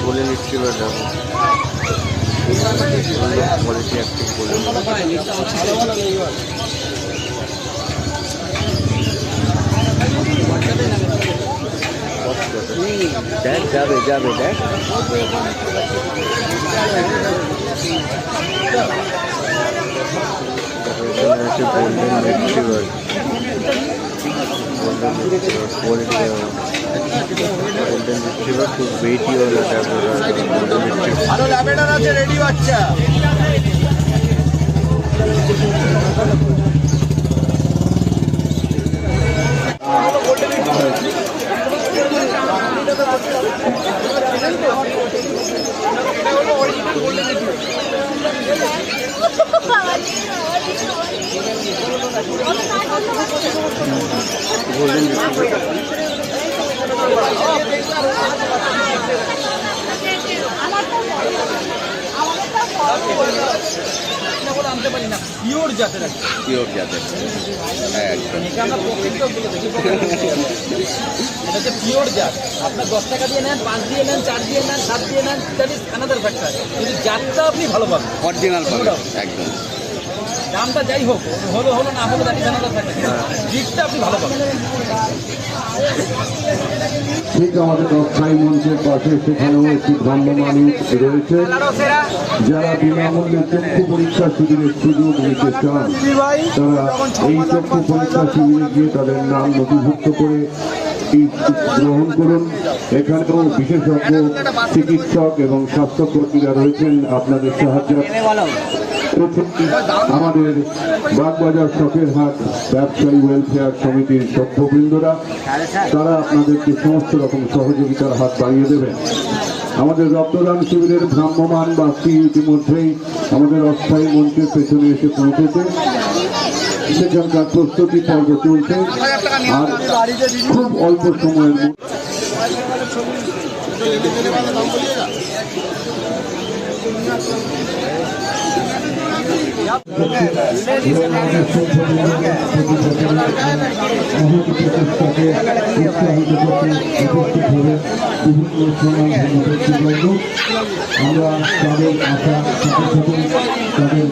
Golden retriever যাবো। Quality active golden দেখ যাবে যাবে দেখ আছে গোল্ডেন রিট্রিভার। গোল্ডেন রিট্রিভার খুব ওয়েটি वाला আরো ল্যাভেন্ডার আছে রেডি বাচ্চা। গোল্ডেন রিট্রিভার আনতে পারি না পিওর জাতের পিওর জাতের একদম এটা আমরা প্রত্যেকটা এটা হচ্ছে পিওর জাত। আপনার 10 টাকা দিয়ে নেন, 5 দিয়ে নেন, 4 দিয়ে নেন, 7 দিয়ে নেন, দ্যাট ইজ অ্যানাদার ফ্যাক্টর। কিন্তু জাতটা আপনি ভালো পাবেন, অরিজিনাল পাবেন একদম। দামটা যাই হোক হলো হলো না হলো দ্যাট ইজ অ্যানাদার ফ্যাক্টর, জিতটা আপনি ভালো পাবেন। ঠিক আমাদের অস্থায়ী মঞ্চের পাশে সেখানেও একটি ভ্রাম্যমাণ রয়েছে যারা বিনামূল্যে চক্ষু পরীক্ষা শিবিরের সুযোগ নিতে চান তারা এই চক্ষু পরীক্ষা শিবিরে গিয়ে তাদের নাম নথিভুক্ত করে গ্রহণ করুন। এখানেও বিশেষজ্ঞ চিকিৎসক এবং স্বাস্থ্যকর্মীরা রয়েছেন আপনাদের সাহায্যে। আমাদের বাগবাজার শখের হাট ব্যবসায়ী ওয়েলফেয়ার সমিতির সভ্যবৃন্দরা তারা আপনাদেরকে সমস্ত রকম সহযোগিতার হাত বাড়িয়ে দেবেন। আমাদের রক্তদান শিবিরের ভ্রাম্যমাণ বাসটি ইতিমধ্যেই আমাদের অস্থায়ী মঞ্চের পেছনে এসে পৌঁছেছে। সেখানকার প্রস্তুতি পর্ব চলছে আর খুব অল্প সময়ের মধ্যে আমরা তাদের আশা তাদের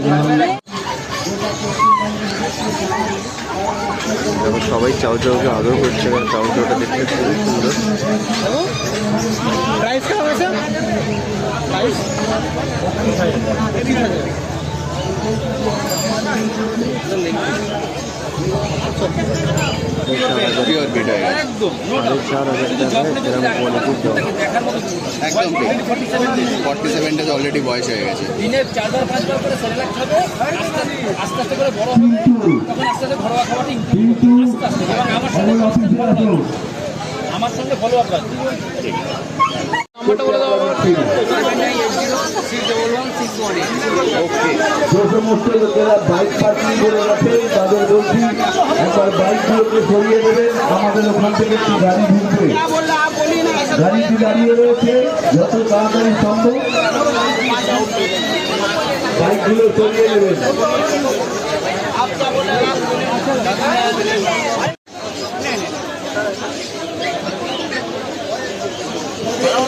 সবাই চাউ চাউকে আদর করছে, কারণ চাউ চাউটা দেখতে খুবই সুন্দর। প্রাইস কেমন আছে? প্রাইস পিওর বিট হয়ে গেছে একদম 4,500 টাকা এরকম কোয়ালিটি একদম 47 ডেজ অলরেডি বয়স হয়ে গেছে। দিনে 4বার 5বার করে সেরেলাক খাবে, আস্তে আস্তে করে বড় হবে, তখন আস্তে আস্তে ঘরোয়া খাবারটা আস্তে আস্তে এবং আমার সঙ্গে ফলো আপ রাখবে। নাম্বারটা বলে দাও। যে সমস্ত লোকেরা বাইক পার্কিং করে রাখে তাদের বলছি একবার বাইকগুলোকে সরিয়ে দেবেন। আমাদের ওখান থেকে একটি গাড়ি ঢুকবে, গাড়িটি দাঁড়িয়ে রয়েছে, যত তাড়াতাড়ি সম্ভব বাইকগুলো সরিয়ে দেবেন। কারণ